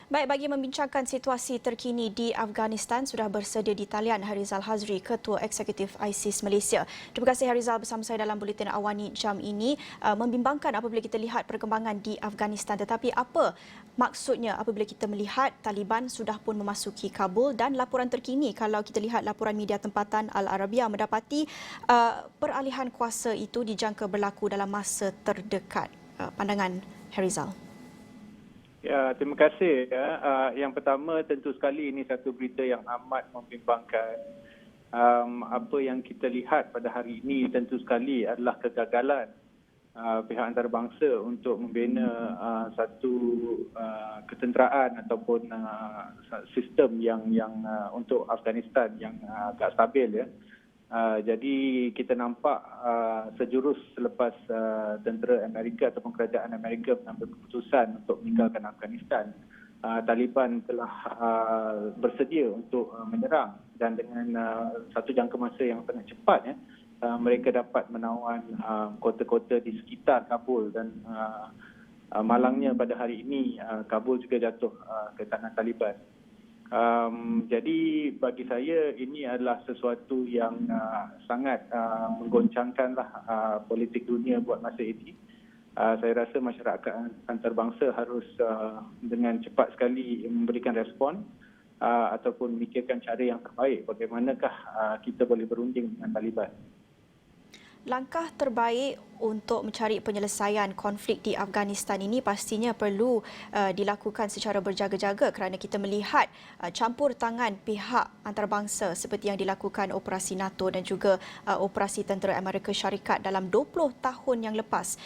Baik, bagi membincangkan situasi terkini di Afghanistan, sudah bersedia di talian Harizal Hazri, Ketua Eksekutif ISIS Malaysia. Terima kasih Harizal bersama saya dalam Buletin Awani jam ini. Membimbangkan apabila kita lihat perkembangan di Afghanistan. Tetapi apa maksudnya apabila kita melihat Taliban sudah pun memasuki Kabul, dan laporan terkini kalau kita lihat laporan media tempatan Al Arabiya mendapati peralihan kuasa itu dijangka berlaku dalam masa terdekat. Pandangan Harizal. Ya, terima kasih. Yang pertama, tentu sekali ini satu berita yang amat membimbangkan. Apa yang kita lihat pada hari ini tentu sekali adalah kegagalan pihak antarabangsa untuk membina satu ketenteraan ataupun sistem yang untuk Afghanistan yang agak stabil, ya. Jadi kita nampak sejurus selepas tentera Amerika ataupun kerajaan Amerika mengambil keputusan untuk meninggalkan Afghanistan, Taliban telah bersedia untuk menyerang, dan dengan satu jangka masa yang sangat cepat, ya, mereka dapat menawan kota-kota di sekitar Kabul, dan malangnya pada hari ini Kabul juga jatuh ke tangan Taliban. Jadi bagi saya ini adalah sesuatu yang sangat menggoncangkanlah politik dunia buat masa ini. Saya rasa masyarakat antarabangsa harus dengan cepat sekali memberikan respon ataupun memikirkan cara yang terbaik bagaimanakah kita boleh berunding dengan Taliban. Langkah terbaik untuk mencari penyelesaian konflik di Afghanistan ini pastinya perlu dilakukan secara berjaga-jaga, kerana kita melihat campur tangan pihak antarabangsa seperti yang dilakukan operasi NATO dan juga operasi tentera Amerika Syarikat dalam 20 tahun yang lepas.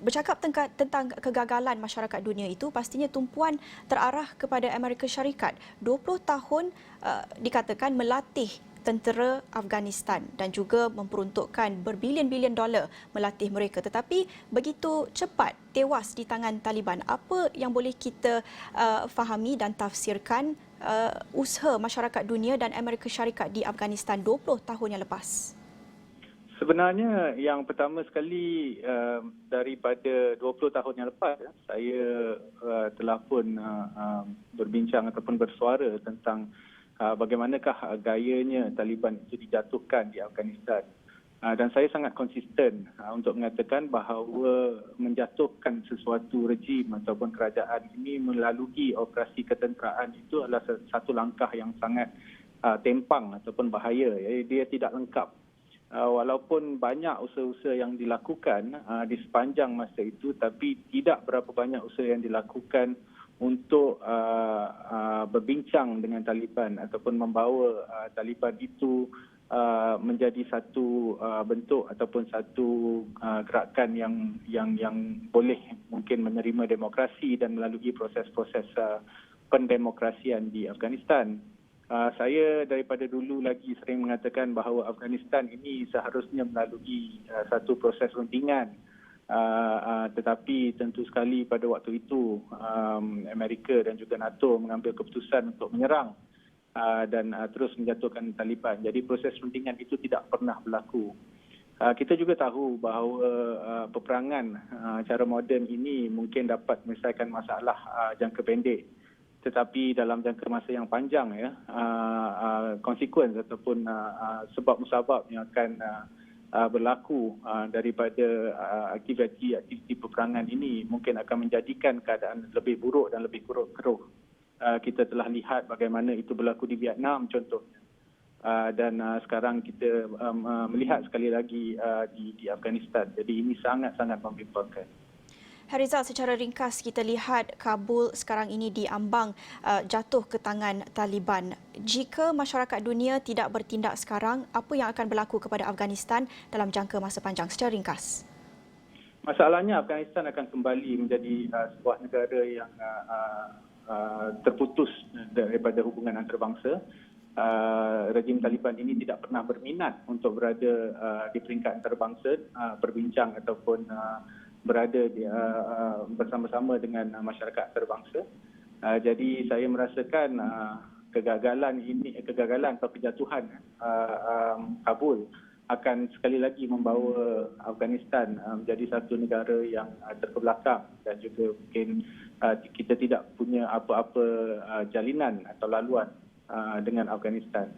Bercakap tentang kegagalan masyarakat dunia itu, pastinya tumpuan terarah kepada Amerika Syarikat. 20 tahun dikatakan melatih tentera Afghanistan dan juga memperuntukkan berbilion-bilion dolar melatih mereka, tetapi begitu cepat tewas di tangan Taliban. Apa yang boleh kita fahami dan tafsirkan usaha masyarakat dunia dan Amerika Syarikat di Afghanistan 20 tahun yang lepas? Sebenarnya yang pertama sekali, daripada 20 tahun yang lepas, saya telah pun berbincang ataupun bersuara tentang bagaimanakah gayanya Taliban itu dijatuhkan di Afghanistan. Dan saya sangat konsisten untuk mengatakan bahawa menjatuhkan sesuatu rejim ataupun kerajaan ini melalui operasi ketenteraan itu adalah satu langkah yang sangat tempang ataupun bahaya. Dia tidak lengkap. Walaupun banyak usaha-usaha yang dilakukan di sepanjang masa itu, tapi tidak berapa banyak usaha yang dilakukan untuk berbincang dengan Taliban ataupun membawa Taliban itu menjadi satu bentuk ataupun satu gerakan yang boleh mungkin menerima demokrasi dan melalui proses-proses pendemokrasian di Afghanistan. Saya daripada dulu lagi sering mengatakan bahawa Afghanistan ini seharusnya melalui satu proses rundingan. Tetapi tentu sekali pada waktu itu Amerika dan juga NATO mengambil keputusan untuk menyerang dan terus menjatuhkan Taliban. Jadi proses rundingan itu tidak pernah berlaku. Kita juga tahu bahawa peperangan cara moden ini mungkin dapat menyelesaikan masalah jangka pendek. Tetapi dalam jangka masa yang panjang, ya, konsekuens ataupun sebab-musabab yang akan berlaku daripada aktiviti peperangan ini mungkin akan menjadikan keadaan lebih buruk dan lebih keruh. Kita telah lihat bagaimana itu berlaku di Vietnam contohnya. Dan sekarang kita melihat sekali lagi di Afghanistan. Jadi ini sangat-sangat membimbangkan. Harizal, secara ringkas kita lihat Kabul sekarang ini diambang jatuh ke tangan Taliban. Jika masyarakat dunia tidak bertindak sekarang, apa yang akan berlaku kepada Afghanistan dalam jangka masa panjang? Secara ringkas. Masalahnya Afghanistan akan kembali menjadi sebuah negara yang terputus daripada hubungan antarabangsa. Rejim Taliban ini tidak pernah berminat untuk berada di peringkat antarabangsa, berbincang ataupun berada bersama-sama dengan masyarakat antarabangsa. Jadi saya merasakan kegagalan atau kejatuhan Kabul akan sekali lagi membawa Afghanistan menjadi satu negara yang terkebelakang dan juga mungkin kita tidak punya apa-apa jalinan atau laluan dengan Afghanistan.